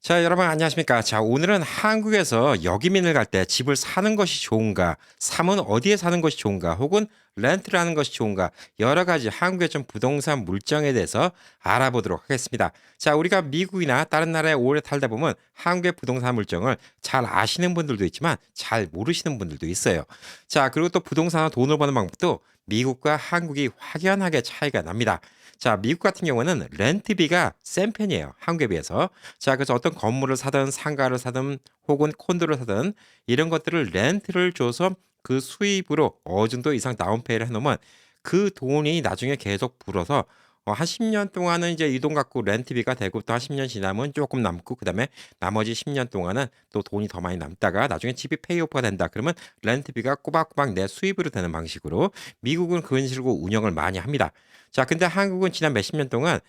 자, 여러분 안녕하십니까? 자, 오늘은 한국에서 역이민을 갈 때 집을 사는 것이 좋은가, 사면 어디에 사는 것이 좋은가, 혹은 렌트를 하는 것이 좋은가, 여러 가지 한국의 좀 부동산 물정에 대해서 알아보도록 하겠습니다. 자, 우리가 미국이나 다른 나라에 오래 살다 보면 한국의 부동산 물정을 잘 아시는 분들도 있지만 잘 모르시는 분들도 있어요. 자, 그리고 또 부동산으로 돈을 버는 방법도 미국과 한국이 확연하게 차이가 납니다. 자, 미국 같은 경우는 렌트비가 센 편이에요. 한국에 비해서. 자, 그래서 어떤 건물을 사든 상가를 사든 혹은 콘도를 사든 이런 것들을 렌트를 줘서 그 수입으로 어느 정도 이상 다운페이를 해 놓으면 그 돈이 나중에 계속 불어서 한 10년 동안은 이제 이 돈 갖고 렌트비가 되고 또 한 10년 지나면 조금 남고 그다음에 나머지 10년 동안은 또 돈이 더 많이 남다가 나중에 집이 페이오프가 된다. 그러면 렌트비가 꼬박꼬박 내 수입으로 되는 방식으로 미국은 그런 식으로 운영을 많이 합니다. 자, 근데 한국은 지난 몇십 년 동안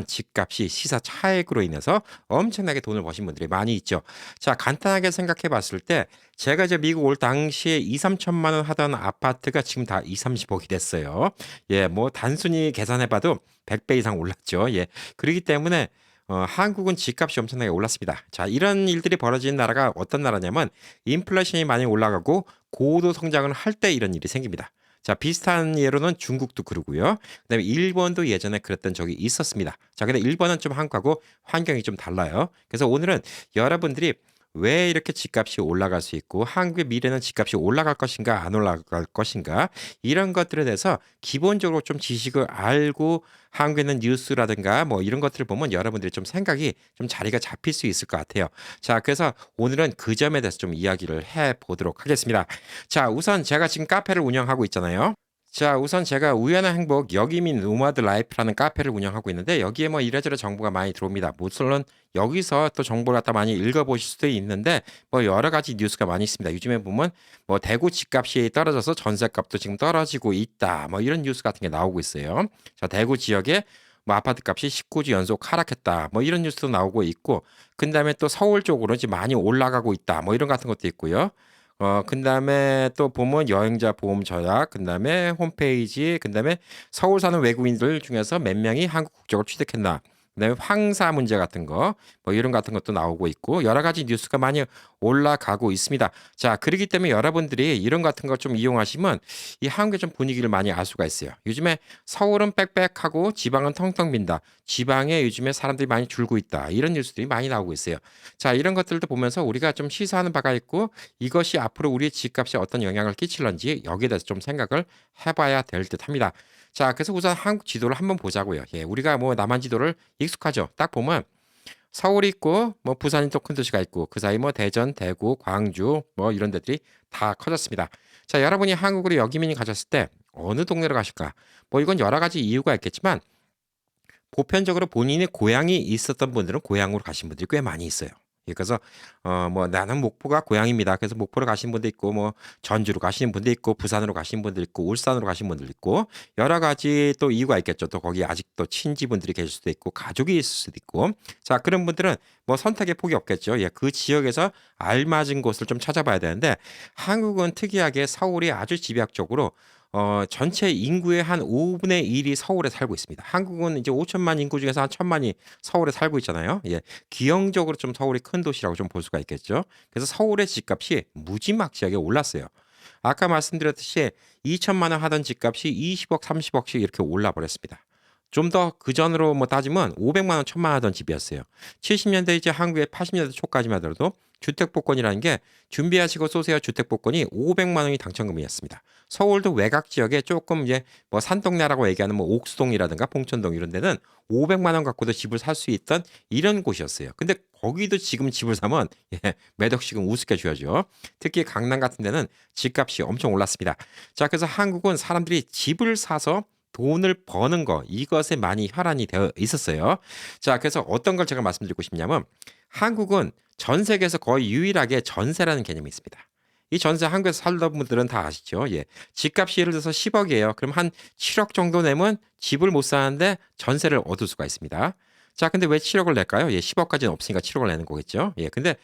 집값이 시사 차익으로 인해서 엄청나게 돈을 버신 분들이 많이 있죠. 자, 간단하게 생각해 봤을 때 제가 이제 미국 올 당시에 2, 3천만 원 하던 아파트가 지금 다 2, 30억이 됐어요. 예, 뭐 단순히 계산해 봐도 100배 이상 올랐죠. 예. 그렇기 때문에 한국은 집값이 엄청나게 올랐습니다. 자, 이런 일들이 벌어지는 나라가 어떤 나라냐면 인플레이션이 많이 올라가고 고도 성장을 할 때 이런 일이 생깁니다. 자, 비슷한 예로는 중국도 그러고요. 그다음에 일본도 예전에 그랬던 적이 있었습니다. 자, 근데 일본은 좀 한국하고 환경이 좀 달라요. 그래서 오늘은 여러분들이 왜 이렇게 집값이 올라갈 수 있고 한국의 미래는 집값이 올라갈 것인가 안 올라갈 것인가 이런 것들에 대해서 기본적으로 좀 지식을 알고 한국에 있는 뉴스라든가 뭐 이런 것들을 보면 여러분들이 좀 생각이 좀 자리가 잡힐 수 있을 것 같아요. 자, 그래서 오늘은 그 점에 대해서 좀 이야기를 해 보도록 하겠습니다. 자, 우선 제가 지금 카페를 운영하고 있잖아요. 자, 우선 제가 우연한 행복 여기민 노마드 라이프라는 카페를 운영하고 있는데 여기에 뭐 이래저래 정보가 많이 들어옵니다. 물론 여기서 또 정보를 갖다 많이 읽어보실 수도 있는데 뭐 여러 가지 뉴스가 많이 있습니다. 요즘에 보면 뭐 대구 집값이 떨어져서 전세값도 지금 떨어지고 있다. 뭐 이런 뉴스 같은 게 나오고 있어요. 자, 대구 지역에 뭐 아파트 값이 19주 연속 하락했다. 뭐 이런 뉴스도 나오고 있고, 그다음에 또 서울 쪽으로 지금 많이 올라가고 있다. 뭐 이런 같은 것도 있고요. 그다음에 또 보면 여행자 보험 절약, 그다음에 홈페이지, 그다음에 서울 사는 외국인들 중에서 몇 명이 한국 국적을 취득했나. 그다음에 황사 문제 같은 거, 뭐 이런 같은 것도 나오고 있고 여러 가지 뉴스가 많이 올라가고 있습니다. 자, 그렇기 때문에 여러분들이 이런 같은 걸 좀 이용하시면 이 한국의 좀 분위기를 많이 알 수가 있어요. 요즘에 서울은 빽빽하고 지방은 텅텅 빈다. 지방에 요즘에 사람들이 많이 줄고 있다. 이런 뉴스들이 많이 나오고 있어요. 자, 이런 것들도 보면서 우리가 좀 시사하는 바가 있고 이것이 앞으로 우리의 집값에 어떤 영향을 끼칠런지 여기에 대해서 좀 생각을 해봐야 될 듯합니다. 자, 그래서 우선 한국 지도를 한번 보자고요. 예, 우리가 뭐 남한 지도를 익숙하죠. 딱 보면 서울이 있고 뭐 부산이 또 큰 도시가 있고 그 사이 뭐 대전, 대구, 광주 뭐 이런 데들이 다 커졌습니다. 자, 여러분이 한국으로 역이민이 가셨을 때 어느 동네로 가실까? 뭐 이건 여러 가지 이유가 있겠지만 보편적으로 본인의 고향이 있었던 분들은 고향으로 가신 분들이 꽤 많이 있어요. 예, 그래서 뭐 나는 목포가 고향입니다. 그래서 목포로 가신 분도 있고 뭐 전주로 가시는 분도 있고 부산으로 가신 분도 있고 울산으로 가신 분도 있고 여러 가지 또 이유가 있겠죠. 또 거기 아직도 친지분들이 계실 수도 있고 가족이 있을 수도 있고 자, 그런 분들은 뭐 선택의 폭이 없겠죠. 예, 그 지역에서 알맞은 곳을 좀 찾아봐야 되는데 한국은 특이하게 서울이 아주 집약적으로 전체 인구의 한 5분의 1이 서울에 살고 있습니다. 한국은 이제 5천만 인구 중에서 한 1천만이 서울에 살고 있잖아요. 예. 기형적으로 좀 서울이 큰 도시라고 좀 볼 수가 있겠죠. 그래서 서울의 집값이 무지막지하게 올랐어요. 아까 말씀드렸듯이 2천만 원 하던 집값이 20억, 30억씩 이렇게 올라 버렸습니다. 좀 더 그전으로 뭐 따지면 500만 원, 1000만 원 하던 집이었어요. 70년대 이제 한국의 80년대 초까지만 하더라도 주택 복권이라는 게 준비하시고 쏘세요 주택 복권이 500만 원이 당첨금이었습니다. 서울도 외곽 지역에 조금 이제 뭐 산동네라고 얘기하는 뭐 옥수동이라든가 봉천동 이런 데는 500만 원 갖고도 집을 살 수 있던 이런 곳이었어요. 근데 거기도 지금 집을 사면 예, 몇 억씩은 우습게 줘야죠. 특히 강남 같은 데는 집값이 엄청 올랐습니다. 자, 그래서 한국은 사람들이 집을 사서 돈을 버는 거 이것에 많이 혈안이 되어 있었어요. 자, 그래서 어떤 걸 제가 말씀드리고 싶냐면 한국은 전 세계에서 거의 유일하게 전세라는 개념이 있습니다. 이 전세 한국에서 살던 분들은 다 아시죠? 예. 집값이 예를 들어서 10억이에요. 그럼 한 7억 정도 내면 집을 못 사는데 전세를 얻을 수가 있습니다. 자, 근데 왜 7억을 낼까요? 예, 10억까지는 없으니까 7억을 내는 거겠죠. 예, 근데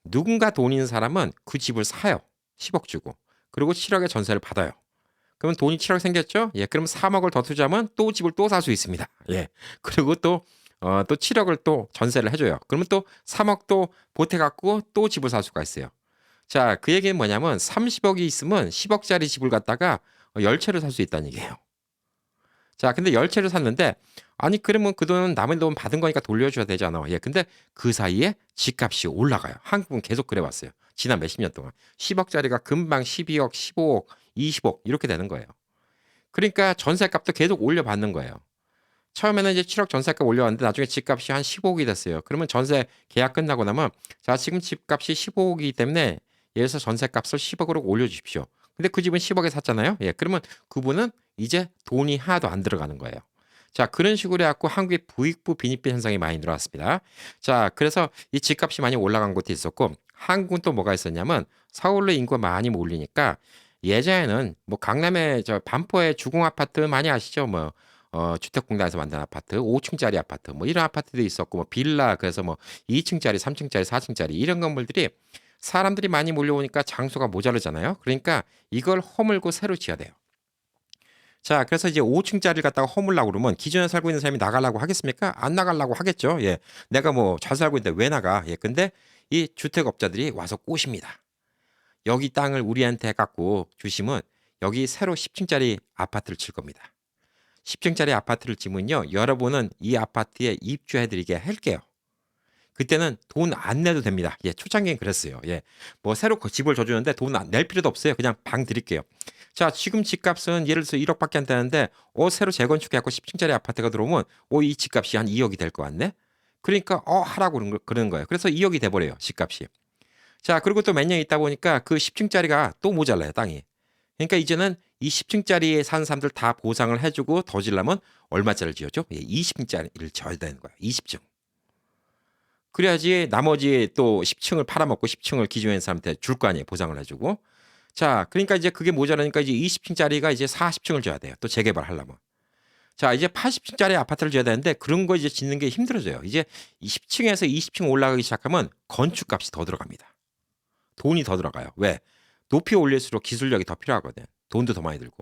누군가 돈 있는 사람은 그 집을 사요. 10억 주고. 그리고 7억의 전세를 받아요. 그러면 돈이 7억 생겼죠? 예, 그럼 3억을 더 투자하면 또 집을 또 살 수 있습니다. 예. 그리고 또 또 7억을 또 전세를 해줘요. 그러면 또 3억 또 보태갖고 또 집을 살 수가 있어요. 자, 그 얘기는 뭐냐면 30억이 있으면 10억짜리 집을 갖다가 10채를 살 수 있다는 얘기예요. 자, 근데 10채를 샀는데 아니 그러면 그 돈은 남의 돈 받은 거니까 돌려줘야 되잖아. 예, 근데 그 사이에 집값이 올라가요. 한국은 계속 그래왔어요. 지난 몇십 년 동안. 10억짜리가 금방 12억, 15억, 20억 이렇게 되는 거예요. 그러니까 전세값도 계속 올려받는 거예요. 처음에는 이제 7억 전세값 올려왔는데 나중에 집값이 한 15억이 됐어요. 그러면 전세 계약 끝나고 나면 자, 지금 집값이 15억이기 때문에 예를 들어서 전세값을 10억으로 올려주십시오. 근데 그 집은 10억에 샀잖아요. 예, 그러면 그분은 이제 돈이 하나도 안 들어가는 거예요. 자, 그런 식으로 해갖고 한국의 부익부 빈익빈 현상이 많이 늘어났습니다. 자, 그래서 이 집값이 많이 올라간 것도 있었고 한국은 또 뭐가 있었냐면 서울로 인구가 많이 몰리니까 예전에는 뭐 강남에 저 반포에 주공 아파트 많이 아시죠? 뭐 주택공단에서 만든 아파트, 5층짜리 아파트, 뭐 이런 아파트도 있었고, 뭐 빌라, 그래서 뭐 2층짜리, 3층짜리, 4층짜리 이런 건물들이 사람들이 많이 몰려오니까 장소가 모자르잖아요. 그러니까 이걸 허물고 새로 지어야 돼요. 자, 그래서 이제 5층짜리를 갖다가 허물라고 그러면 기존에 살고 있는 사람이 나가려고 하겠습니까? 안 나가려고 하겠죠. 예. 내가 뭐 잘 살고 있는데 왜 나가? 예. 근데 이 주택업자들이 와서 꼬십니다. 여기 땅을 우리한테 갖고 주시면 여기 새로 10층짜리 아파트를 칠 겁니다. 10층짜리 아파트를 지면요. 여러분은 이 아파트에 입주해드리게 할게요. 그때는 돈 안 내도 됩니다. 예, 초창기엔 그랬어요. 예, 뭐 새로 집을 줘주는데 돈 낼 필요도 없어요. 그냥 방 드릴게요. 자, 지금 집값은 예를 들어서 1억밖에 안 되는데, 새로 재건축해갖고 10층짜리 아파트가 들어오면, 이 집값이 한 2억이 될 것 같네? 그러니까, 하라고 그러는 거예요. 그래서 2억이 돼버려요, 집값이. 자, 그리고 또 몇 년 있다 보니까 그 10층짜리가 또 모자라요, 땅이. 그러니까 이제는 이 10층짜리에 사는 사람들 다 보상을 해주고 더 지려면 얼마짜리를 지어줘? 20층짜리를 지어야 되는 거야. 20층. 그래야지 나머지 또 10층을 팔아먹고 10층을 기존에 있는 사람한테 줄 거 아니에요. 보상을 해주고. 자, 그러니까 이제 그게 모자라니까 이제 20층짜리가 이제 40층을 줘야 돼요. 또 재개발하려면. 자, 이제 80층짜리 아파트를 줘야 되는데 그런 거 이제 짓는 게 힘들어져요. 이제 10층에서 20층 올라가기 시작하면 건축값이 더 들어갑니다. 돈이 더 들어가요. 왜? 높이 올릴수록 기술력이 더 필요하거든. 돈도 더 많이 들고.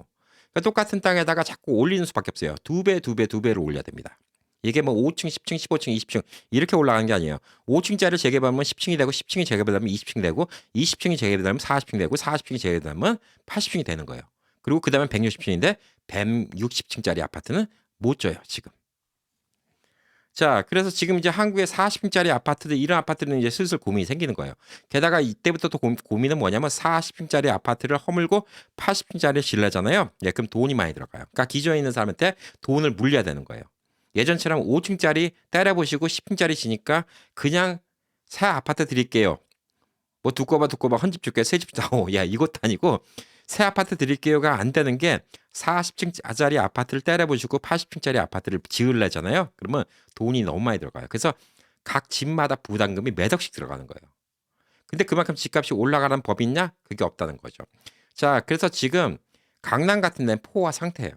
그러니까 똑같은 땅에다가 자꾸 올리는 수밖에 없어요. 두 배, 두 배, 두 배로 올려야 됩니다. 이게 뭐 5층, 10층, 15층, 20층 이렇게 올라가는 게 아니에요. 5층짜리를 재개발하면 10층이 되고 10층이 재개발하면 20층 되고 20층이 재개발하면 40층 되고 40층이 재개발하면 80층이 되는 거예요. 그리고 그다음에 160층인데 160층짜리 아파트는 못 줘요, 지금. 자, 그래서 지금 이제 한국의 40층짜리 아파트들, 이런 아파트는 이제 슬슬 고민이 생기는 거예요. 게다가 이때부터 또 고민은 뭐냐면 40층짜리 아파트를 허물고 80층짜리를 질려잖아요. 예, 그럼 돈이 많이 들어가요. 그러니까 기존에 있는 사람한테 돈을 물려야 되는 거예요. 예전처럼 5층짜리 때려보시고 10층짜리 지니까 그냥 새 아파트 드릴게요. 뭐 두꺼봐 헌집 줄게 새 집 나오. 야, 이것도 아니고 새 아파트 드릴게요가 안 되는 게 40층짜리 아파트를 때려보시고 80층짜리 아파트를 지으려잖아요. 그러면 돈이 너무 많이 들어가요. 그래서 각 집마다 부담금이 몇 억씩 들어가는 거예요. 근데 그만큼 집값이 올라가는 법이 있냐? 그게 없다는 거죠. 자, 그래서 지금 강남 같은 데는 포화 상태예요.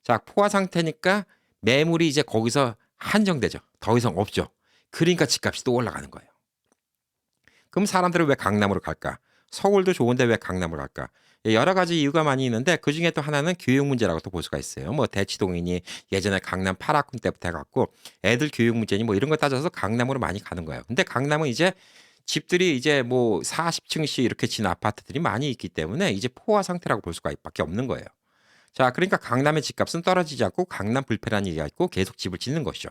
자, 포화 상태니까 매물이 이제 거기서 한정되죠. 더 이상 없죠. 그러니까 집값이 또 올라가는 거예요. 그럼 사람들은 왜 강남으로 갈까? 서울도 좋은데 왜 강남으로 갈까? 예, 여러 가지 이유가 많이 있는데 그 중에 또 하나는 교육 문제라고 또 볼 수가 있어요. 뭐 대치동이니 예전에 강남 8학군 때부터 해갖고 애들 교육 문제니 뭐 이런 거 따져서 강남으로 많이 가는 거예요. 근데 강남은 이제 집들이 이제 뭐 40층씩 이렇게 진 아파트들이 많이 있기 때문에 이제 포화 상태라고 볼 수가 밖에 없는 거예요. 자, 그러니까 강남의 집값은 떨어지지 않고 강남 불패라는 얘기가 있고 계속 집을 짓는 것이죠.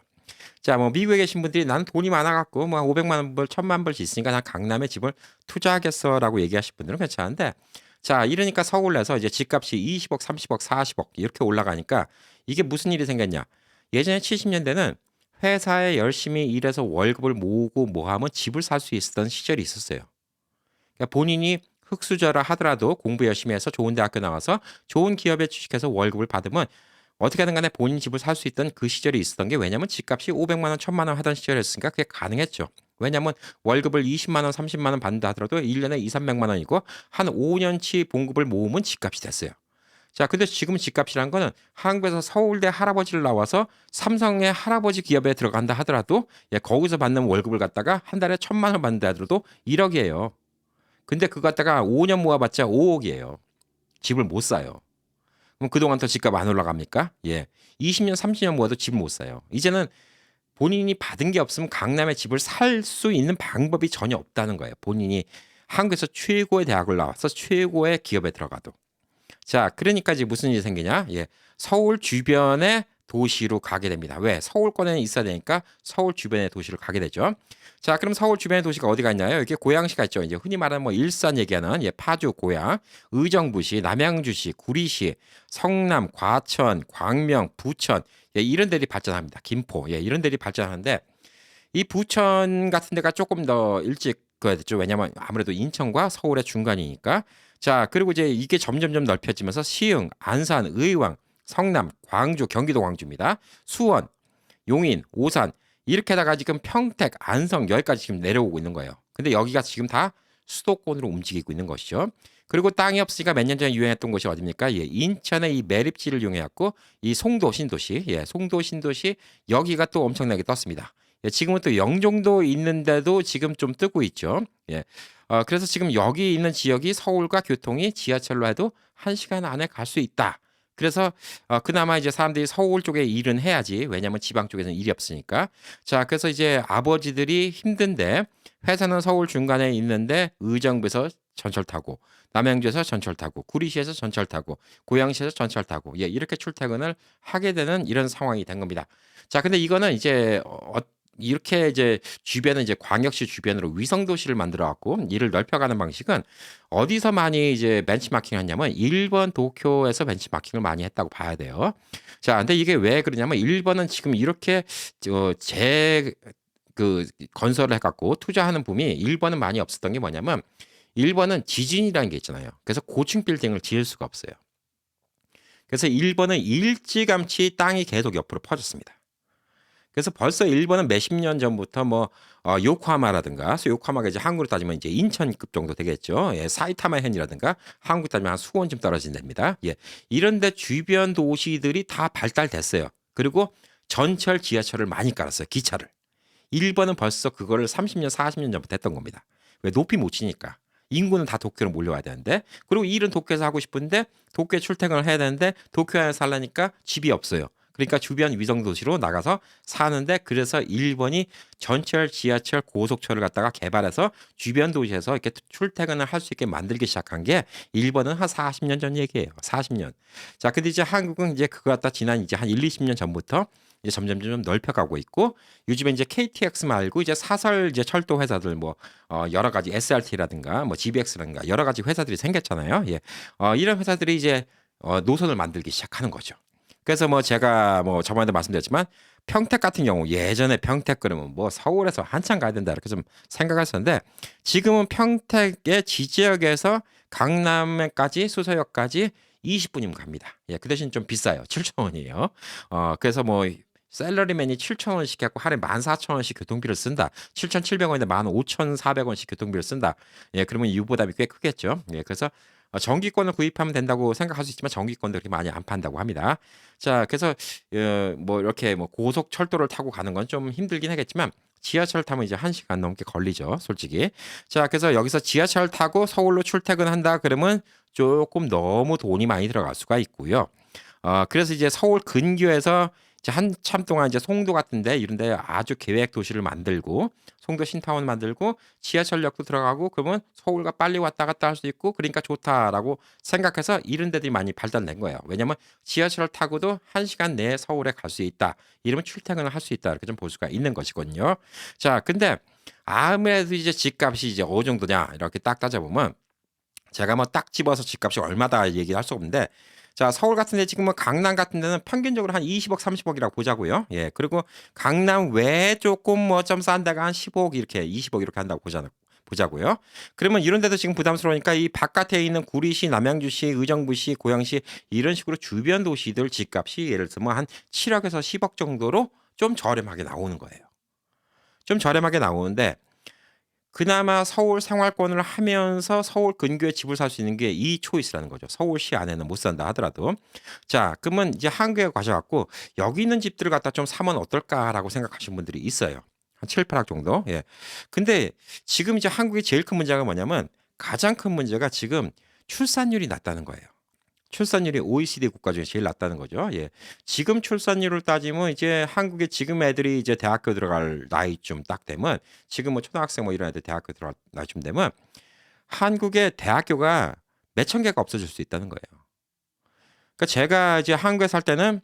자, 뭐 미국에 계신 분들이 나는 돈이 많아갖고 뭐 500만 원 벌, 1000만 벌 수 있으니까 난 강남에 집을 투자하겠어라고 얘기하실 분들은 괜찮은데, 자, 이러니까 서울 내서 이제 집값이 20억, 30억, 40억 이렇게 올라가니까 이게 무슨 일이 생겼냐? 예전에 70년대는 회사에 열심히 일해서 월급을 모으고 뭐 하면 집을 살 수 있었던 시절이 있었어요. 그러니까 본인이 흙수저라 하더라도 공부 열심히 해서 좋은 대학교 나와서 좋은 기업에 취직해서 월급을 받으면 어떻게든 간에 본인 집을 살 수 있던 그 시절이 있었던 게 왜냐면 집값이 500만 원, 1000만 원 하던 시절이었으니까 그게 가능했죠. 왜냐면 월급을 20만 원, 30만 원 받는다 하더라도 1년에 2, 300만 원이고 한 5년치 봉급을 모으면 집값이 됐어요. 자, 근데 지금 집값이란 거는 한국에서 서울대 할아버지를 나와서 삼성의 할아버지 기업에 들어간다 하더라도 예, 거기서 받는 월급을 갖다가 한 달에 1000만 원 받는다 하더라도 1억이에요. 근데 그거 갖다가 5년 모아봤자 5억이에요. 집을 못 사요. 그럼 그동안 더 집값 안 올라갑니까? 예. 20년, 30년 모아도 집을 못 사요. 이제는 본인이 받은 게 없으면 강남에 집을 살 수 있는 방법이 전혀 없다는 거예요. 본인이 한국에서 최고의 대학을 나와서 최고의 기업에 들어가도. 자, 그러니까 이제 무슨 일이 생기냐? 예. 서울 주변의 도시로 가게 됩니다. 왜? 서울권에는 있어야 되니까 서울 주변의 도시로 가게 되죠. 자, 그럼 서울 주변의 도시가 어디가 있나요? 여기 고양시가 있죠. 이제 흔히 말하는 뭐 일산 얘기하는 예, 파주, 고양, 의정부시, 남양주시, 구리시, 성남, 과천, 광명, 부천 예, 이런 데들이 발전합니다. 김포 예, 이런 데들이 발전하는데 이 부천 같은 데가 조금 더 일찍 그야 됐죠. 왜냐면 아무래도 인천과 서울의 중간이니까. 자, 그리고 이제 이게 점점점 넓혀지면서 시흥, 안산, 의왕, 성남, 광주, 경기도 광주입니다. 수원, 용인, 오산 이렇게다가 지금 평택, 안성 여기까지 지금 내려오고 있는 거예요. 근데 여기가 지금 다 수도권으로 움직이고 있는 것이죠. 그리고 땅이 없으니까 몇 년 전에 유행했던 곳이 어딥니까? 예, 인천의 이 매립지를 이용해갖고 이 송도 신도시, 예, 송도 신도시 여기가 또 엄청나게 떴습니다. 예, 지금은 또 영종도 있는데도 지금 좀 뜨고 있죠. 예. 그래서 지금 여기 있는 지역이 서울과 교통이 지하철로 해도 1시간 안에 갈 수 있다. 그래서 그나마 이제 사람들이 서울 쪽에 일은 해야지. 왜냐면 지방 쪽에서는 일이 없으니까. 자, 그래서 이제 아버지들이 힘든데 회사는 서울 중간에 있는데 의정부에서 전철 타고 남양주에서 전철 타고 구리시에서 전철 타고 고양시에서 전철 타고 예, 이렇게 출퇴근을 하게 되는 이런 상황이 된 겁니다. 자, 근데 이거는 이제 이렇게 이제 주변은 이제 광역시 주변으로 위성 도시를 만들어 갖고 이를 넓혀가는 방식은 어디서 많이 이제 벤치마킹을 했냐면 일본 도쿄에서 벤치마킹을 많이 했다고 봐야 돼요. 자, 근데 이게 왜 그러냐면 일본은 지금 이렇게 재 그 건설을 해갖고 투자하는 붐이 일본은 많이 없었던 게 뭐냐면 일본은 지진이라는 게 있잖아요. 그래서 고층 빌딩을 지을 수가 없어요. 그래서 일본은 일찌감치 땅이 계속 옆으로 퍼졌습니다. 그래서 벌써 일본은 몇십 년 전부터 뭐 요코하마라든가 요코하마가 이제 한국으로 따지면 이제 인천급 정도 되겠죠. 예, 사이타마현이라든가 한국 따지면 한 수원쯤 떨어진 데입니다. 예, 이런데 주변 도시들이 다 발달됐어요. 그리고 전철, 지하철을 많이 깔았어요. 기차를. 일본은 벌써 그거를 30년, 40년 전부터 했던 겁니다. 왜 높이 못 치니까. 인구는 다 도쿄로 몰려와야 되는데 그리고 일은 도쿄에서 하고 싶은데 도쿄에 출퇴근을 해야 되는데 도쿄에 살라니까 집이 없어요. 그러니까 주변 위성 도시로 나가서 사는데 그래서 일본이 전철, 지하철, 고속철을 갖다가 개발해서 주변 도시에서 이렇게 출퇴근을 할 수 있게 만들기 시작한 게 일본은 한 40년 전 얘기예요. 40년. 자, 근데 이제 한국은 이제 그거 갖다 지난 이제 한 1, 20년 전부터 이제 점점 넓혀가고 있고 요즘에 이제 KTX 말고 이제 사설 이제 철도 회사들 뭐 여러 가지 SRT라든가 뭐 GBX라든가 여러 가지 회사들이 생겼잖아요. 예. 이런 회사들이 이제 노선을 만들기 시작하는 거죠. 그래서 뭐 제가 뭐 저번에도 말씀드렸지만 평택 같은 경우 예전에 평택 그러면 뭐 서울에서 한참 가야 된다 이렇게 좀 생각했었는데 지금은 평택의 지지역에서 강남까지 수서역까지 20분이면 갑니다. 예, 그 대신 좀 비싸요. 7,000원이에요. 그래서 뭐 셀러리맨이 7,000원씩 갖고 하루에 14,000원씩 교통비를 쓴다. 7,700원인데 15,400원씩 교통비를 쓴다. 예, 그러면 이 부담이 꽤 크겠죠. 예, 그래서 정기권을 구입하면 된다고 생각할 수 있지만 정기권도 그렇게 많이 안 판다고 합니다. 자, 그래서 뭐 이렇게 뭐 고속철도를 타고 가는 건 좀 힘들긴 하겠지만 지하철 타면 이제 1시간 넘게 걸리죠, 솔직히. 자, 그래서 여기서 지하철 타고 서울로 출퇴근한다 그러면 조금 너무 돈이 많이 들어갈 수가 있고요. 그래서 이제 서울 근교에서 이제 한참 동안 이제 송도 같은데 이런데 아주 계획 도시를 만들고 송도 신타운 만들고 지하철역도 들어가고 그러면 서울과 빨리 왔다 갔다 할 수 있고 그러니까 좋다라고 생각해서 이런 데들이 많이 발달된 거예요. 왜냐면 지하철을 타고도 1시간 내에 서울에 갈 수 있다. 이러면 출퇴근을 할 수 있다. 이렇게 좀 볼 수가 있는 것이거든요. 자, 근데 아무래도 이제 집값이 이제 어느 정도냐 이렇게 딱 따져보면 제가 뭐 딱 집어서 집값이 얼마다 얘기할 수 없는데 자, 서울 같은 데 지금 뭐 강남 같은 데는 평균적으로 한 20억, 30억이라고 보자고요. 예. 그리고 강남 외에 조금 뭐 좀 싼 데가 한 15억 이렇게 20억 이렇게 한다고 보자고요. 그러면 이런 데도 지금 부담스러우니까 이 바깥에 있는 구리시, 남양주시, 의정부시, 고양시 이런 식으로 주변 도시들 집값이 예를 들면 한 7억에서 10억 정도로 좀 저렴하게 나오는 거예요. 좀 저렴하게 나오는데 그나마 서울 생활권을 하면서 서울 근교에 집을 살 수 있는 게 이 초이스라는 거죠. 서울시 안에는 못 산다 하더라도. 자, 그러면 이제 한국에 가셔갖고 여기 있는 집들을 갖다 좀 사면 어떨까라고 생각하시는 분들이 있어요. 한 7, 8억 정도. 예. 근데 지금 이제 한국의 제일 큰 문제가 뭐냐면 가장 큰 문제가 지금 출산율이 낮다는 거예요. 출산율이 OECD 국가 중에 제일 낮다는 거죠. 예. 지금 출산율을 따지면 이제 한국에 지금 애들이 이제 대학교 들어갈 나이쯤 딱 되면 지금 뭐 초등학생 뭐 이런 애들 대학교 들어갈 나이쯤 되면 한국의 대학교가 몇천 개가 없어질 수 있다는 거예요. 그러니까 제가 이제 한국에 살 때는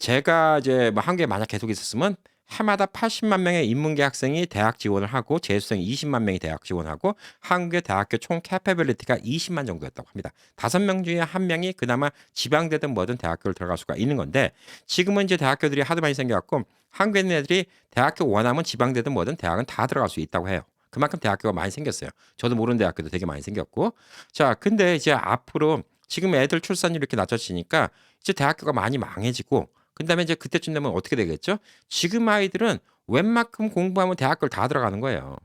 제가 이제 뭐 한국에 만약 계속 있었으면 해마다 80만 명의 인문계 학생이 대학 지원을 하고 재수생이 20만 명이 대학 지원하고 한국의 대학교 총 캐퍼빌리티가 20만 정도였다고 합니다. 5명 중에 1명이 그나마 지방대든 뭐든 대학교를 들어갈 수가 있는 건데 지금은 이제 대학교들이 하도 많이 생겨갖고 한국에 있는 애들이 대학교 원하면 지방대든 뭐든 대학은 다 들어갈 수 있다고 해요. 그만큼 대학교가 많이 생겼어요. 저도 모르는 대학교도 되게 많이 생겼고. 자, 근데 이제 앞으로 지금 애들 출산율이 이렇게 낮아지니까 이제 대학교가 많이 망해지고 그다음에 이제 그때쯤 되면 어떻게 되겠죠? 지금 아이들은 웬만큼 공부하면 대학교를 다 들어가는 거예요.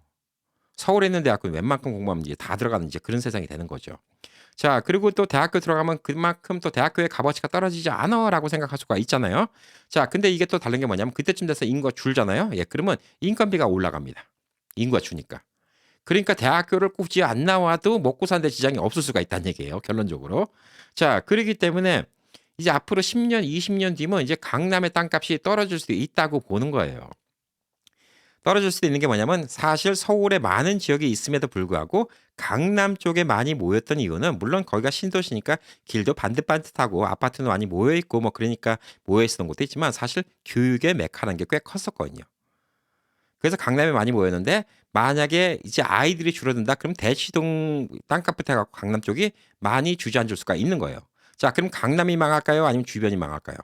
서울에 있는 대학교는 웬만큼 공부하면 이제 다 들어가는 이제 그런 세상이 되는 거죠. 자, 그리고 또 대학교 들어가면 그만큼 또 대학교의 값어치가 떨어지지 않아라고 생각할 수가 있잖아요. 자, 근데 이게 또 다른 게 뭐냐면 그때쯤 돼서 인구가 줄잖아요. 예, 그러면 인건비가 올라갑니다. 인구가 주니까. 그러니까 대학교를 굳이 안 나와도 먹고 사는 데 지장이 없을 수가 있다는 얘기예요, 결론적으로. 자, 그러기 때문에 이제 앞으로 10년, 20년 뒤면 이제 강남의 땅값이 떨어질 수도 있다고 보는 거예요. 떨어질 수도 있는 게 뭐냐면 사실 서울에 많은 지역이 있음에도 불구하고 강남 쪽에 많이 모였던 이유는 물론 거기가 신도시니까 길도 반듯반듯하고 아파트도 많이 모여 있고 뭐 그러니까 모여 있었던 것도 있지만 사실 교육의 메카라는 게 꽤 컸었거든요. 그래서 강남에 많이 모였는데 만약에 이제 아이들이 줄어든다 그럼 대치동 땅값부터 해 갖고 강남 쪽이 많이 주저앉을 수가 있는 거예요. 자, 그럼 강남이 망할까요? 아니면 주변이 망할까요?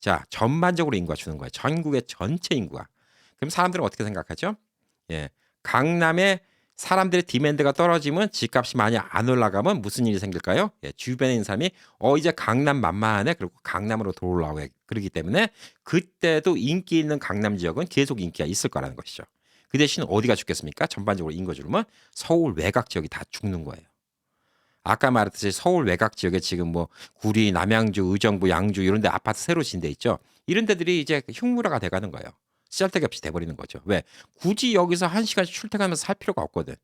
자, 전반적으로 인구가 주는 거예요. 전국의 전체 인구가. 그럼 사람들은 어떻게 생각하죠? 예. 강남에 사람들의 디맨드가 떨어지면 집값이 많이 안 올라가면 무슨 일이 생길까요? 예, 주변에 있는 사람이 이제 강남 만만하네. 그리고 강남으로 돌아오고 그러기 때문에 그때도 인기 있는 강남 지역은 계속 인기가 있을 거라는 것이죠. 그 대신 어디가 죽겠습니까? 전반적으로 인구 줄으면 서울 외곽 지역이 다 죽는 거예요. 아까 말했듯이 서울 외곽 지역에 지금 뭐 구리, 남양주, 의정부, 양주 이런 데 아파트 새로 진데 있죠. 이런 데들이 이제 흉물화가 돼 가는 거예요. 쓰잘데기 없이 돼 버리는 거죠. 왜? 굳이 여기서 1시간씩 출퇴근하면서 살 필요가 없거든.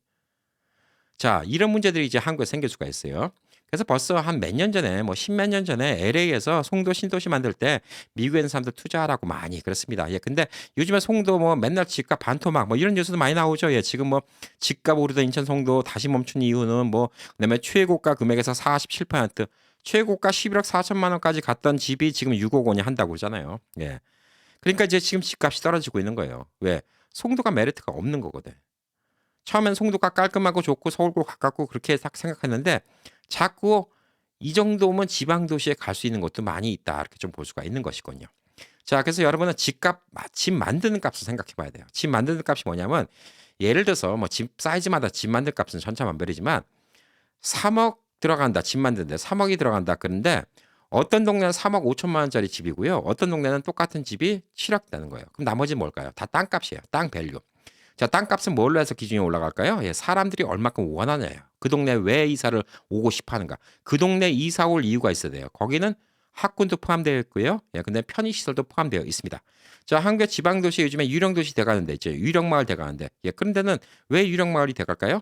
자, 이런 문제들이 이제 한국에 생길 수가 있어요. 그래서 벌써 한 몇 년 전에 뭐 십몇 년 전에 LA에서 송도 신도시 만들 때 미국에 있는 사람들 투자하라고 많이 그랬습니다. 예. 근데 요즘에 송도 뭐 맨날 집값 반토막 뭐 이런 뉴스도 많이 나오죠. 예. 지금 뭐 집값 오르던 인천 송도 다시 멈춘 이유는 뭐 그다음에 최고가 금액에서 47% 최고가 11억 4천만 원까지 갔던 집이 지금 6억 원이 한다고 그러잖아요. 예. 그러니까 이제 지금 집값이 떨어지고 있는 거예요. 왜? 송도가 메리트가 없는 거거든. 처음엔 송도가 깔끔하고 좋고 서울고 가깝고 그렇게 딱 생각했는데 자꾸 이 정도면 지방 도시에 갈 수 있는 곳도 많이 있다. 이렇게 좀 볼 수가 있는 것이군요. 자, 그래서 여러분은 집 만드는 값을 생각해 봐야 돼요. 집 만드는 값이 뭐냐면 예를 들어서 뭐 집 사이즈마다 집 만들 값은 천차만별이지만 3억 들어간다. 집 만드는데 3억이 들어간다. 그런데 어떤 동네는 3억 5천만 원짜리 집이고요. 어떤 동네는 똑같은 집이 7억 되는 거예요. 그럼 나머지는 뭘까요? 다 땅값이에요. 땅 밸류. 자, 땅값은 뭘로 해서 기준이 올라갈까요? 예, 사람들이 얼마큼 원하냐예요. 그 동네 왜 이사를 오고 싶어 하는가. 그 동네 이사 올 이유가 있어야 돼요. 거기는 학군도 포함되어 있고요. 예, 근데 편의시설도 포함되어 있습니다. 자, 한국의 지방도시 요즘에 유령도시 돼가는데 이제 유령마을 돼가는데 예, 그런 데는 왜 유령마을이 돼갈까요?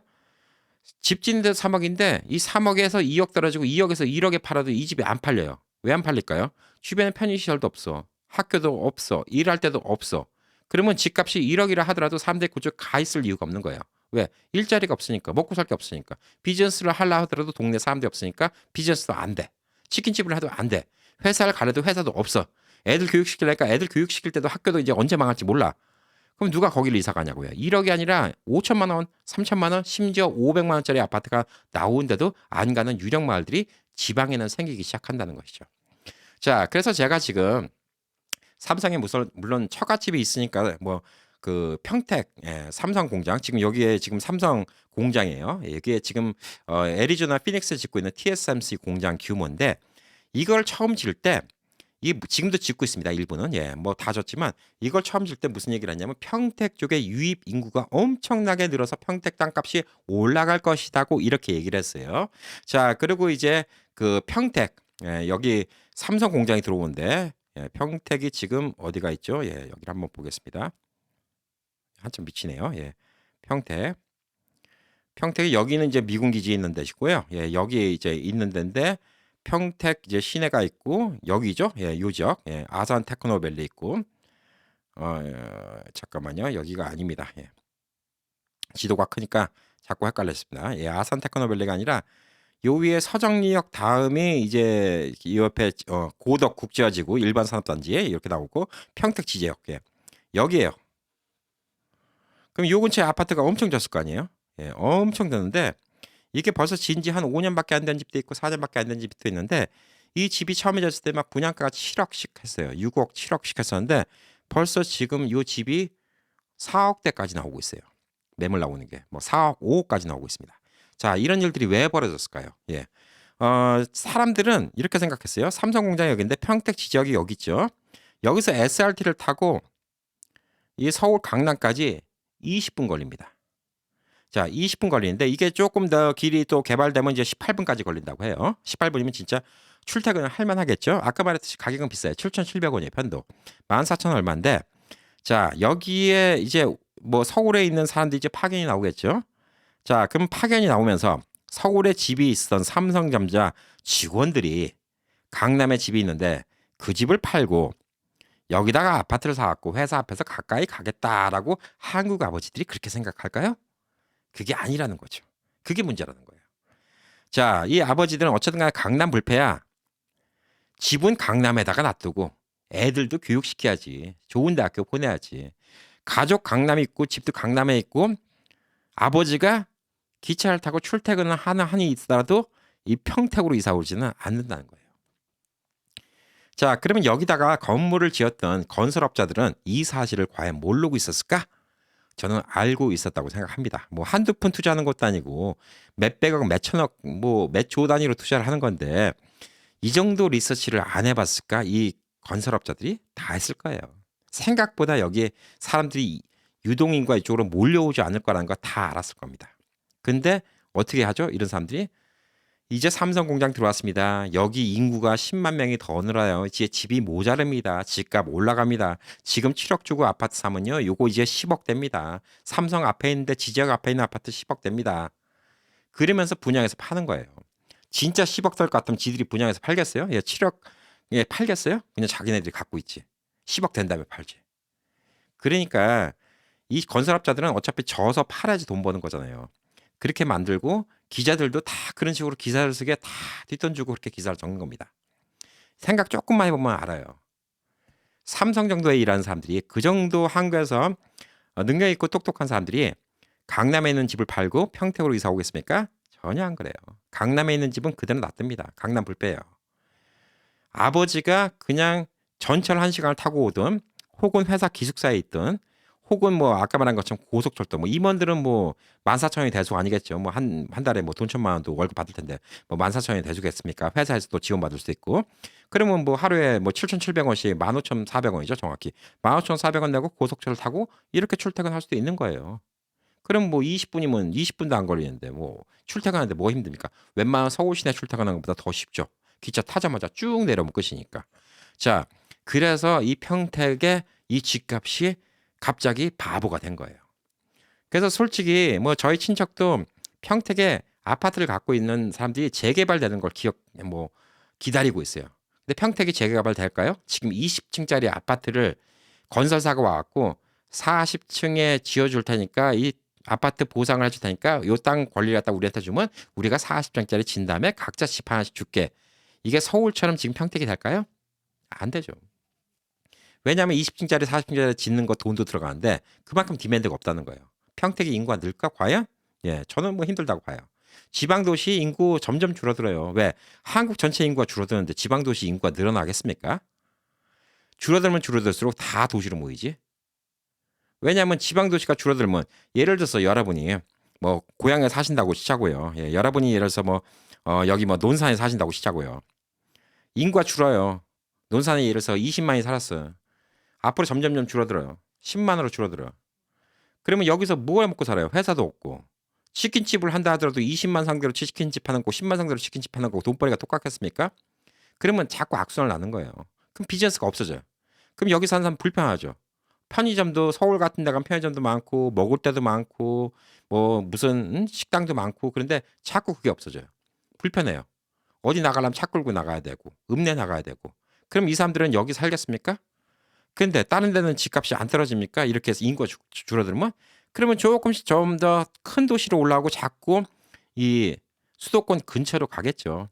집 짓는데 3억인데 이 3억에서 2억 떨어지고 2억에서 1억에 팔아도 이 집이 안 팔려요. 왜 안 팔릴까요? 주변에 편의시설도 없어. 학교도 없어. 일할 데도 없어. 그러면 집값이 1억이라 하더라도 사람들이 그쪽 가 있을 이유가 없는 거예요. 왜? 일자리가 없으니까. 먹고 살 게 없으니까. 비즈니스를 하려 하더라도 동네 사람들이 없으니까 비즈니스도 안 돼. 치킨집을 해도 안 돼. 회사를 가려도 회사도 없어. 애들 교육시키려니까 애들 교육시킬 때도 학교도 이제 언제 망할지 몰라. 그럼 누가 거기를 이사 가냐고요. 1억이 아니라 5천만 원, 3천만 원, 심지어 500만 원짜리 아파트가 나오는데도 안 가는 유령 마을들이 지방에는 생기기 시작한다는 것이죠. 자, 그래서 제가 지금 삼성에 물론 처갓집이 있으니까 뭐 그 평택 삼성 공장 지금 여기에 지금 삼성 공장이에요. 여기에 지금 애리조나 피닉스 짓고 있는 TSMC 공장 규모인데 이걸 처음 지을 때 이 지금도 짓고 있습니다. 일부는 뭐 다 졌지만 이걸 처음 질 때 무슨 얘기를 했냐면 평택 쪽에 유입 인구가 엄청나게 늘어서 평택 땅값이 올라갈 것이다고 이렇게 얘기를 했어요. 자, 그리고 이제 그 평택 여기 삼성 공장이 들어오는데 평택이 지금 어디가 있죠? 여기를 한번 보겠습니다. 한참 미치네요. 평택. 평택이 여기는 이제 미군 기지에 있는 데시고요. 여기 이제 있는 데인데 평택 이제 시내가 있고 여기죠. 예, 요 지역. 예, 아산 테크노밸리 있고 잠깐만요. 여기가 아닙니다. 예. 지도가 크니까 자꾸 헷갈렸습니다. 예, 아산 테크노밸리가 아니라 요 위에 서정리역 다음이 이제 이 옆에 고덕 국제화지구 일반 산업단지에 이렇게 나오고 평택 지제역 예. 여기에요. 그럼 요 근처에 아파트가 엄청 졌을 거 아니에요? 예, 엄청 졌는데 이게 벌써 진지 한 5년밖에 안 된 집도 있고 4년밖에 안 된 집도 있는데 이 집이 처음에 졌을 때 막 분양가가 7억씩 했어요. 6억, 7억씩 했었는데 벌써 지금 요 집이 4억대까지 나오고 있어요. 매물 나오는 게 뭐 4억, 5억까지 나오고 있습니다. 자, 이런 일들이 왜 벌어졌을까요? 예. 사람들은 이렇게 생각했어요. 삼성공장이 여기인데 평택 지역이 여기 있죠. 여기서 SRT를 타고 이 서울 강남까지 20분 걸립니다. 자, 20분 걸리는데 이게 조금 더 길이 또 개발되면 이제 18분까지 걸린다고 해요. 18분이면 진짜 출퇴근을 할 만하겠죠. 아까 말했듯이 가격은 비싸요. 7,700원이에요, 편도. 14,000 얼마인데 자, 여기에 이제 뭐 서울에 있는 사람들이 이제 파견이 나오겠죠. 자, 그럼 파견이 나오면서 서울에 집이 있었던 삼성전자 직원들이 강남에 집이 있는데 그 집을 팔고 여기다가 아파트를 사갖고 회사 앞에서 가까이 가겠다라고 한국 아버지들이 그렇게 생각할까요? 그게 아니라는 거죠. 그게 문제라는 거예요. 자, 이 아버지들은 어쨌든 간에 강남 불패야 집은 강남에다가 놔두고 애들도 교육시켜야지. 좋은 대학교 보내야지. 가족 강남에 있고 집도 강남에 있고 아버지가 기차를 타고 출퇴근을 하는 한이 있더라도 이 평택으로 이사 오지는 않는다는 거예요. 자, 그러면 여기다가 건물을 지었던 건설업자들은 이 사실을 과연 모르고 있었을까? 저는 알고 있었다고 생각합니다. 뭐 한두 푼 투자하는 것도 아니고 몇백억, 몇천억, 뭐 몇 조 단위로 투자를 하는 건데 이 정도 리서치를 안 해봤을까? 이 건설업자들이 다 했을 거예요. 생각보다 여기에 사람들이 유동인구가 이쪽으로 몰려오지 않을 거라는 거 다 알았을 겁니다. 근데 어떻게 하죠? 이런 사람들이 이제 삼성 공장 들어왔습니다. 여기 인구가 10만 명이 더 늘어요. 이제 집이 모자릅니다. 집값 올라갑니다. 지금 7억 주고 아파트 사면요. 요거 이제 10억 됩니다. 삼성 앞에 있는데 지역 앞에 있는 아파트 10억 됩니다. 그러면서 분양해서 파는 거예요. 진짜 10억 될 것 같으면 지들이 분양해서 팔겠어요? 예, 7억 예, 팔겠어요? 그냥 자기네들이 갖고 있지. 10억 된 다음에 팔지. 그러니까 이 건설업자들은 어차피 져서 팔아야지 돈 버는 거잖아요. 그렇게 만들고 기자들도 다 그런 식으로 기사를 쓰게 다 뒷돈 주고 그렇게 기사를 적는 겁니다. 생각 조금만 해보면 알아요. 삼성 정도에 일하는 사람들이 그 정도 한국에서 능력 있고 똑똑한 사람들이 강남에 있는 집을 팔고 평택으로 이사 오겠습니까? 전혀 안 그래요. 강남에 있는 집은 그대로 놔둡니다. 강남 불패예요. 아버지가 그냥 전철 1시간을 타고 오든 혹은 회사 기숙사에 있든 혹은 뭐 아까 말한 것처럼 고속철도 뭐 임원들은 뭐 14,000원이 대수가 아니겠죠. 뭐 한 달에 뭐 돈 1,000만 원도 월급 받을 텐데 뭐 14,000원이 대수겠습니까? 회사에서도 지원받을 수도 있고. 그러면 뭐 하루에 뭐 7,700원씩 15,400원이죠, 정확히. 15,400원 내고 고속철을 타고 이렇게 출퇴근할 수도 있는 거예요. 그럼 뭐 20분이면 20분도 안 걸리는데 뭐 출퇴근하는데 뭐 힘듭니까? 웬만한 서울 시내 출퇴근하는 것보다 더 쉽죠. 기차 타자마자 쭉 내려오면 끝이니까. 자, 그래서 이 평택의 이 집값이 갑자기 바보가 된 거예요. 그래서 솔직히 뭐 저희 친척도 평택에 아파트를 갖고 있는 사람들이 재개발되는 걸 뭐 기다리고 있어요. 근데 평택이 재개발 될까요? 지금 20층짜리 아파트를 건설사가 와갖고 40층에 지어줄 테니까 이 아파트 보상을 해줄 테니까 요 땅 권리를 갖다 우리한테 주면 우리가 40층짜리 진 다음에 각자 집 하나씩 줄게. 이게 서울처럼 지금 평택이 될까요? 안 되죠. 왜냐하면 20층짜리 40층짜리 짓는 거 돈도 들어가는데 그만큼 디맨드가 없다는 거예요. 평택의 인구가 늘까 과연? 예, 저는 뭐 힘들다고 봐요. 지방 도시 인구 점점 줄어들어요. 왜? 한국 전체 인구가 줄어드는데 지방 도시 인구가 늘어나겠습니까? 줄어들면 줄어들수록 다 도시로 모이지. 왜냐하면 지방 도시가 줄어들면 예를 들어서 여러분이 뭐 고향에 사신다고 치자고요. 예, 여러분이 예를 들어서 뭐 여기 뭐 논산에 사신다고 치자고요. 인구가 줄어요. 논산에 예를 들어서 20만이 살았어요. 앞으로 점점점 줄어들어요. 10만으로 줄어들어요. 그러면 여기서 뭘 먹고 살아요? 회사도 없고. 치킨집을 한다 하더라도 20만 상대로 치킨집 하는 거, 10만 상대로 치킨집 하는 거 돈벌이가 똑같겠습니까? 그러면 자꾸 악순환을 나는 거예요. 그럼 비즈니스가 없어져요. 그럼 여기 사는 사람 불편하죠. 편의점도 서울 같은 데 가면 편의점도 많고 먹을 데도 많고 뭐 무슨 식당도 많고 그런데 자꾸 그게 없어져요. 불편해요. 어디 나가려면 차 끌고 나가야 되고 읍내 나가야 되고. 그럼 이 사람들은 여기 살겠습니까? 근데 다른 데는 집값이 안 떨어집니까? 이렇게 해서 인구가 줄어들면 그러면 조금씩 좀 더 큰 도시로 올라오고 자꾸 이 수도권 근처로 가겠죠.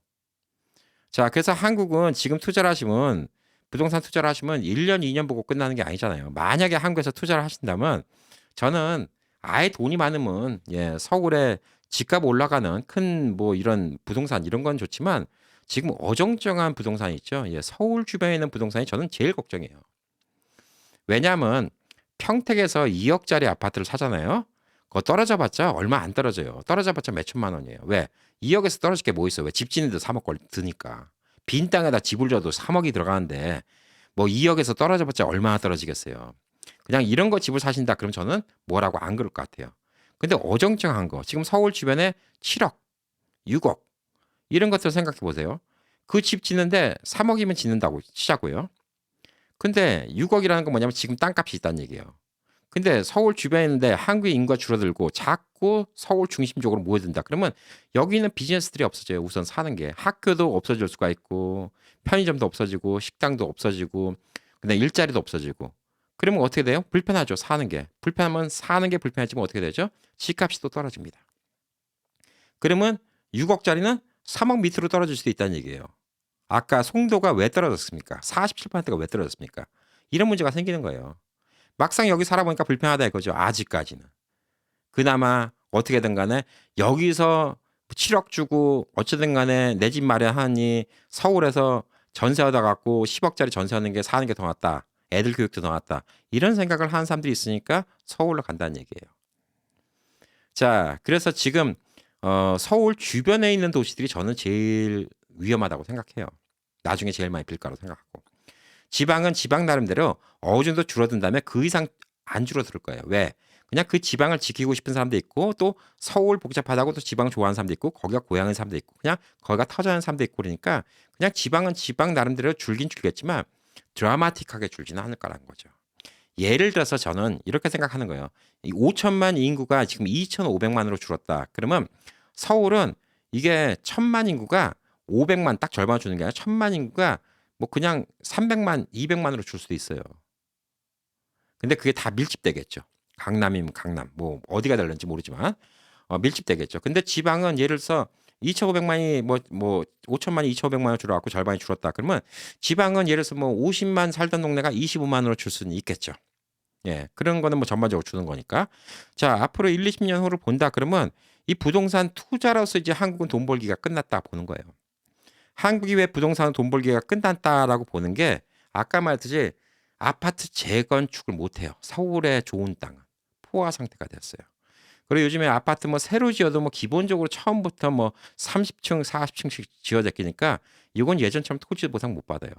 자, 그래서 한국은 지금 투자를 하시면 부동산 투자를 하시면 1 년, 2년 보고 끝나는 게 아니잖아요. 만약에 한국에서 투자를 하신다면 저는 아예 돈이 많으면 서울에 집값 올라가는 큰 뭐 이런 부동산 이런 건 좋지만 지금 어정쩡한 부동산 있죠. 서울 주변에 있는 부동산이 저는 제일 걱정이에요. 왜냐하면 평택에서 2억 짜리 아파트를 사잖아요. 그거 떨어져 봤자 얼마 안 떨어져요. 떨어져 봤자 몇 천만 원이에요. 왜? 2억에서 떨어질 게 뭐 있어? 왜? 집 짓는데 3억 걸 드니까. 빈 땅에다 집을 져도 3억이 들어가는데 뭐 2억에서 떨어져 봤자 얼마나 떨어지겠어요. 그냥 이런 거 집을 사신다 그럼 저는 뭐라고 안 그럴 것 같아요. 근데 어정쩡한 거 지금 서울 주변에 7억, 6억 이런 것들 생각해 보세요. 그 집 짓는데 3억이면 짓는다고 치자고요. 근데 6억이라는 건 뭐냐면 지금 땅값이 있다는 얘기예요. 근데 서울 주변에 있는데 한국의 인구가 줄어들고 자꾸 서울 중심적으로 모여든다. 그러면 여기 있는 비즈니스들이 없어져요. 우선 사는 게. 학교도 없어질 수가 있고 편의점도 없어지고 식당도 없어지고 그다음에 일자리도 없어지고. 그러면 어떻게 돼요? 불편하죠. 사는 게. 불편하면 사는 게 불편해지면 어떻게 되죠? 집값이 또 떨어집니다. 그러면 6억짜리는 3억 밑으로 떨어질 수도 있다는 얘기예요. 아까 송도가 왜 떨어졌습니까? 47%가 왜 떨어졌습니까? 이런 문제가 생기는 거예요. 막상 여기 살아보니까 불편하다 이거죠. 아직까지는. 그나마 어떻게든 간에 여기서 7억 주고 어쨌든 간에 내 집 마련하니 서울에서 전세 얻어 갖고 10억짜리 전세하는 게 사는 게 더 낫다. 애들 교육도 더 낫다. 이런 생각을 하는 사람들이 있으니까 서울로 간다는 얘기예요. 자, 그래서 지금 서울 주변에 있는 도시들이 저는 제일 위험하다고 생각해요. 나중에 제일 많이 빌 거라고 생각하고. 지방은 지방 나름대로 어느 정도 줄어든 다음에 그 이상 안 줄어들 거예요. 왜? 그냥 그 지방을 지키고 싶은 사람도 있고 또 서울 복잡하다고 또 지방 좋아하는 사람도 있고 거기가 고향인 사람도 있고 그냥 거기가 터져는 사람도 있고 그러니까 그냥 지방은 지방 나름대로 줄긴 줄겠지만 드라마틱하게 줄지는 않을 거라는 거죠. 예를 들어서 저는 이렇게 생각하는 거예요. 이 5천만 인구가 지금 2,500만으로 줄었다. 그러면 서울은 이게 1,000만 인구가 500만 딱 절반 주는 게 아니라 1,000만 인구가 뭐 그냥 300만, 200만으로 줄 수도 있어요. 근데 그게 다 밀집되겠죠. 강남이면 강남, 뭐 어디가 다른지 모르지만 밀집되겠죠. 근데 지방은 예를 들어서 2,500만이 뭐 5천만이 2,500만으로 줄어갖고 절반이 줄었다. 그러면 지방은 예를 들어서 뭐 50만 살던 동네가 25만으로 줄 수는 있겠죠. 그런 거는 뭐 전반적으로 주는 거니까. 자, 앞으로 1, 20년 후를 본다 그러면 이 부동산 투자로서 이제 한국은 돈 벌기가 끝났다 보는 거예요. 한국이 왜 부동산 돈 벌기가 끝났다라고 보는 게 아까 말했듯이 아파트 재건축을 못 해요. 서울의 좋은 땅은 포화 상태가 됐어요. 그리고 요즘에 아파트 뭐 새로 지어도 뭐 기본적으로 처음부터 뭐 30층, 40층씩 지어졌기니까 이건 예전처럼 토지 보상 못 받아요.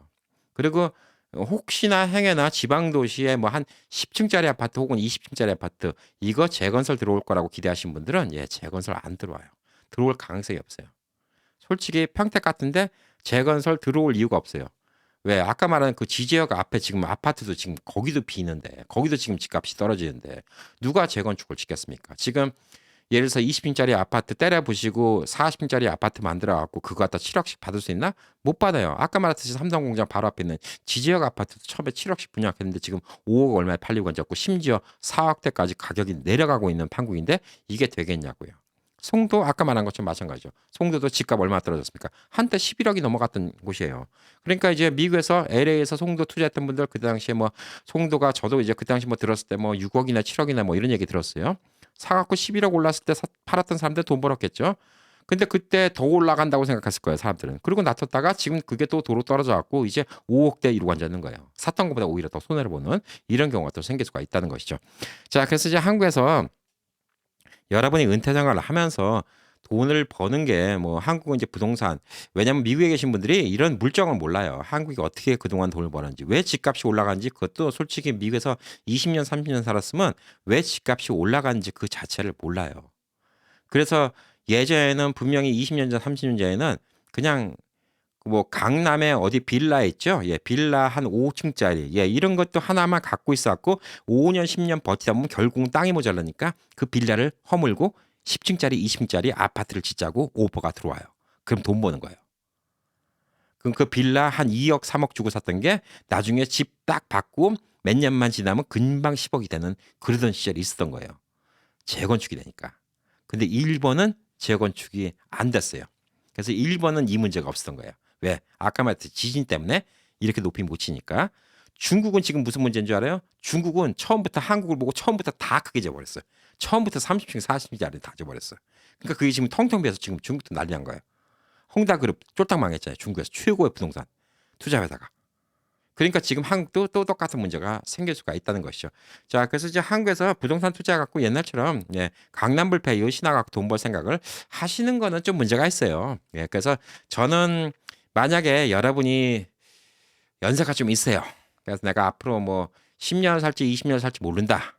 그리고 혹시나 행여나 지방 도시에 뭐 한 10층짜리 아파트 혹은 20층짜리 아파트 이거 재건설 들어올 거라고 기대하신 분들은 재건설 안 들어와요. 들어올 가능성이 없어요. 솔직히 평택 같은데 재건설 들어올 이유가 없어요. 왜? 아까 말한 그 지지역 앞에 지금 아파트도 지금 거기도 비는데 거기도 지금 집값이 떨어지는데 누가 재건축을 짓겠습니까? 지금 예를 들어서 20층짜리 아파트 때려 부시고 40층짜리 아파트 만들어 갖고 그거 갖다 7억씩 받을 수 있나? 못 받아요. 아까 말했듯이 삼성공장 바로 앞에 있는 지지역 아파트도 처음에 7억씩 분양했는데 지금 5억 얼마에 팔리고 앉았고 심지어 4억대까지 가격이 내려가고 있는 판국인데 이게 되겠냐고요. 송도 아까 말한 것처럼 마찬가지죠. 송도도 집값 얼마나 떨어졌습니까? 한때 11억이 넘어갔던 곳이에요. 그러니까 이제 미국에서 LA에서 송도 투자했던 분들 그 당시에 뭐 송도가 저도 이제 그 당시 뭐 들었을 때 뭐 6억이나 7억이나 뭐 이런 얘기 들었어요. 사갖고 11억 올랐을 때 팔았던 사람들 돈 벌었겠죠. 근데 그때 더 올라간다고 생각했을 거예요, 사람들은. 그리고 놔뒀다가 지금 그게 또 도로 떨어져 갖고 이제 5억대 이루고 앉았는 거예요. 샀던 것보다 오히려 더 손해를 보는 이런 경우가 또 생길 수가 있다는 것이죠. 자, 그래서 이제 한국에서 여러분이 은퇴 생활을 하면서 돈을 버는 게 뭐 한국은 이제 부동산 왜냐면 미국에 계신 분들이 이런 물정을 몰라요. 한국이 어떻게 그동안 돈을 버는지 왜 집값이 올라간지 그것도 솔직히 미국에서 20년 30년 살았으면 왜 집값이 올라간지 그 자체를 몰라요. 그래서 예전에는 분명히 20년 전 30년 전에는 그냥 뭐 강남에 어디 빌라 있죠? 빌라 한 5층짜리. 이런 것도 하나만 갖고 있었고 5년 10년 버티다 보면 결국은 땅이 모자라니까 그 빌라를 허물고 10층짜리 20층짜리 아파트를 짓자고 오퍼가 들어와요. 그럼 돈 버는 거예요. 그럼 그 빌라 한 2억 3억 주고 샀던 게 나중에 집 딱 받고 몇 년만 지나면 금방 10억이 되는 그러던 시절이 있었던 거예요. 재건축이 되니까. 근데 일본은 재건축이 안 됐어요. 그래서 일본은 이 문제가 없었던 거예요. 왜? 아까 말했듯이 지진 때문에 이렇게 높이 못 치니까. 중국은 지금 무슨 문제인 줄 알아요? 중국은 처음부터 한국을 보고 처음부터 다 크게 져버렸어요. 처음부터 30층, 40층짜리 다 져버렸어요. 그러니까 그게 지금 텅텅 비어서 지금 중국도 난리 난 거예요. 홍다그룹 쫄딱 망했잖아요. 중국에서 최고의 부동산 투자회사가. 그러니까 지금 한국도 또 똑같은 문제가 생길 수가 있다는 것이죠. 자, 그래서 이제 한국에서 부동산 투자 갖고 옛날처럼 예, 강남불패 여신화 갖고 돈 벌 생각을 하시는 거는 좀 문제가 있어요. 예, 그래서 저는 만약에 여러분이 연세가 좀 있어요. 그래서 내가 앞으로 뭐 10년 살지 20년 살지 모른다.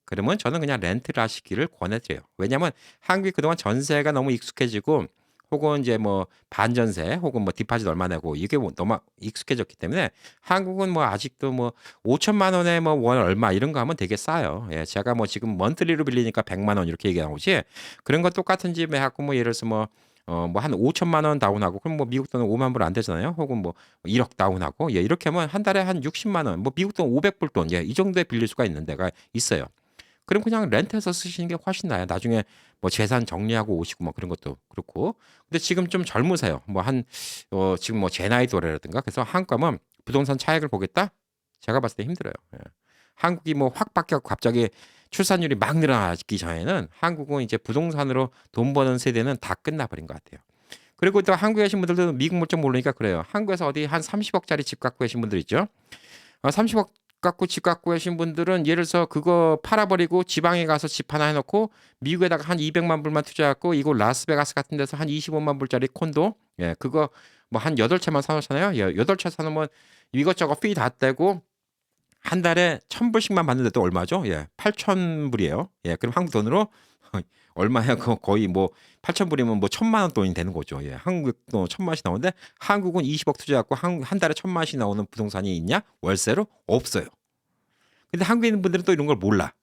그러면 저는 그냥 렌트를 하시기를 권해드려요. 왜냐하면 한국이 그동안 전세가 너무 익숙해지고 혹은 이제 뭐 반전세 혹은 뭐 디파짓 얼마 내고 이게 뭐 너무 익숙해졌기 때문에 한국은 뭐 아직도 뭐 5천만 원에 뭐 월 얼마 이런 거 하면 되게 싸요. 예, 제가 뭐 지금 먼틀리로 빌리니까 100만 원 이렇게 얘기 나오지 그런 거 똑같은 집에 갖고 뭐 예를 들어서 뭐 뭐 한 5천만 원 다운하고 그럼 뭐 미국 돈은 5만 불 안 되잖아요. 혹은 뭐 1억 다운하고 예, 이렇게 하면 한 달에 한 60만 원, 뭐 미국 돈 500불 돈 예, 이 정도에 빌릴 수가 있는 데가 있어요. 그럼 그냥 렌트해서 쓰시는 게 훨씬 나아요. 나중에 뭐 재산 정리하고 오시고 뭐 그런 것도 그렇고. 근데 지금 좀 젊으세요. 뭐 한 지금 뭐 제 나이 또래라든가 그래서 한국 가면 부동산 차익을 보겠다? 제가 봤을 때 힘들어요. 예. 한국이 뭐 확 바뀌어 갑자기 출산율이 막 늘어나기 전에는 한국은 이제 부동산으로 돈 버는 세대는 다 끝나버린 것 같아요. 그리고 또 한국에 계신 분들도 미국 물정 모르니까 그래요. 한국에서 어디 한 30억짜리 집 갖고 계신 분들 있죠? 30억 갖고 집 갖고 계신 분들은 예를 들어서 그거 팔아버리고 지방에 가서 집 하나 해놓고 미국에다가 한 200만 불만 투자하고 이거 라스베가스 같은 데서 한 25만 불짜리 콘도 예 그거 뭐 한 8채만 사놓잖아요. 예, 8채 사놓으면 이것저것 피 다 떼고 한 달에 1,000불씩만 받는데도 얼마죠? 예, 8,000불이에요. 예, 그럼 한국 돈으로 얼마야? 그거 거의 뭐 8,000불이면 뭐 1,000만 원 돈이 되는 거죠. 예, 한국 돈 1,000만원씩 나오는데 한국은 20억 투자하고 한 달에 1,000만원씩 나오는 부동산이 있냐? 월세로 없어요. 근데 한국에 있는 분들은 또 이런 걸 몰라.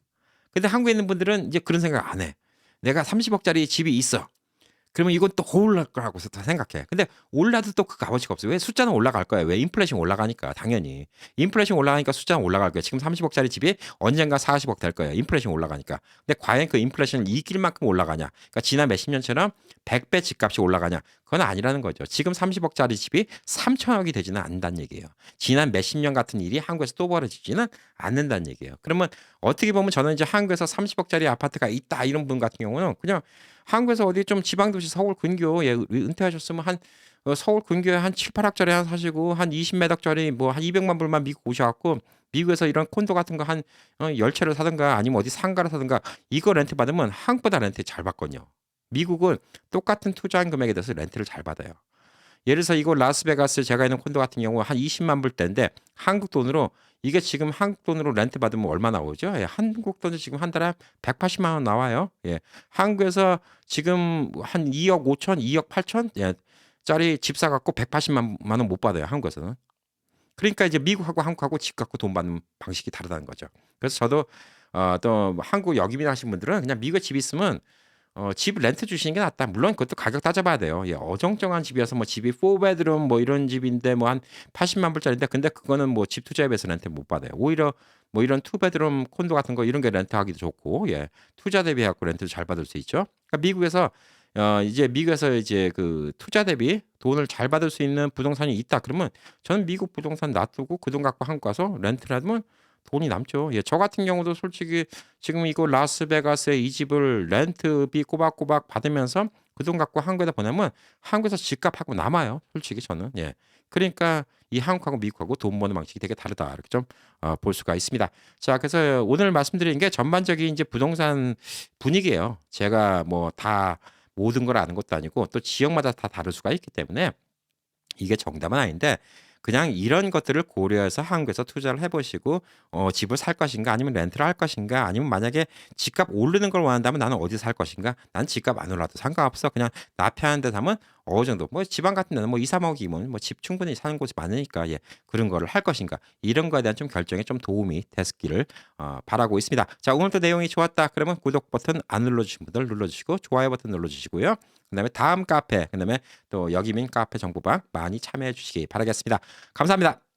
근데 한국에 있는 분들은 이제 그런 생각 안 해. 내가 30억짜리 집이 있어. 그러면 이건 또 올라갈 거라고 다 생각해. 근데 올라도 또 그 값어치가 없어요. 왜 숫자는 올라갈 거야. 왜 인플레이션 올라가니까 당연히. 인플레이션 올라가니까 숫자는 올라갈 거야. 지금 30억짜리 집이 언젠가 40억 될 거예요. 인플레이션 올라가니까. 근데 과연 그 인플레이션을 이길 만큼 올라가냐? 그러니까 지난 몇십 년처럼 100배 집값이 올라가냐? 그건 아니라는 거죠. 지금 30억짜리 집이 3천억이 되지는 않는다는 얘기예요. 지난 몇십 년 같은 일이 한국에서 또 벌어지지는 않는다는 얘기예요. 그러면 어떻게 보면 저는 이제 한국에서 30억짜리 아파트가 있다 이런 분 같은 경우는 그냥 한국에서 어디 좀 지방 도시 서울 근교 예 은퇴하셨으면 한 서울 근교에 한 7, 8억짜리 하나 사시고 한 20매덕짜리 뭐 한 200만 불만 미국 오셔 갖고 미국에서 이런 콘도 같은 거 한 10채를 사든가 아니면 어디 상가를 사든가 이거 렌트 받으면 한국보다 렌트 잘 받거든요. 미국은 똑같은 투자한 금액에 대해서 렌트를 잘 받아요. 예를 들어서 이거 라스베가스 제가 있는 콘도 같은 경우 한 20만 불대인데 한국 돈으로 이게 지금 한국 돈으로 렌트 받으면 얼마 나오죠? 예, 한국 돈이 지금 한 달에 180만 원 나와요. 예. 한국에서 지금 한 2억 5천, 2억 8천 예, 짜리 집 사갖고 180만 원 못 받아요. 한국에서는. 그러니까 이제 미국하고 한국하고 집 갖고 돈 받는 방식이 다르다는 거죠. 그래서 저도 또 한국 역이민 하신 분들은 그냥 미국에 집 있으면 집 렌트 주시는 게 낫다. 물론 그것도 가격 따져봐야 돼요. 예, 어정쩡한 집이어서 뭐 집이 4베드룸 뭐 이런 집인데 뭐 한 80만 불짜리인데 근데 그거는 뭐 집 투자에 비해서 렌트 못 받아요. 오히려 뭐 이런 2베드룸 콘도 같은 거 이런 게 렌트하기도 좋고 예, 투자 대비 해갖고 렌트도 잘 받을 수 있죠. 그러니까 미국에서 이제 그 투자 대비 돈을 잘 받을 수 있는 부동산이 있다. 그러면 저는 미국 부동산 놔두고 그 돈 갖고 한국 가서 렌트를 하면 돈이 남죠. 예, 저 같은 경우도 솔직히 지금 이거 라스베가스에 이 집을 렌트비 꼬박꼬박 받으면서 그 돈 갖고 한국에다 보내면 한국에서 집값하고 남아요. 솔직히 저는. 예. 그러니까 이 한국하고 미국하고 돈 버는 방식이 되게 다르다. 이렇게 좀 볼 수가 있습니다. 자, 그래서 오늘 말씀드린 게 전반적인 이제 부동산 분위기예요. 제가 뭐 다 모든 걸 아는 것도 아니고 또 지역마다 다 다를 수가 있기 때문에 이게 정답은 아닌데 그냥 이런 것들을 고려해서 한국에서 투자를 해보시고 집을 살 것인가 아니면 렌트를 할 것인가 아니면 만약에 집값 오르는 걸 원한다면 나는 어디서 살 것인가 난 집값 안 올라도 상관없어 그냥 나 편한 데 사면 어느 정도 뭐 지방 같은 데는 뭐 2, 3억이면 뭐 집 충분히 사는 곳이 많으니까 예 그런 거를 할 것인가 이런 거에 대한 좀 결정에 좀 도움이 됐기를 바라고 있습니다. 자 오늘도 내용이 좋았다 그러면 구독 버튼 안 눌러주신 분들 눌러주시고 좋아요 버튼 눌러주시고요. 그다음에 다음 카페, 그다음에 또 여기민 카페 정보방 많이 참여해 주시기 바라겠습니다. 감사합니다.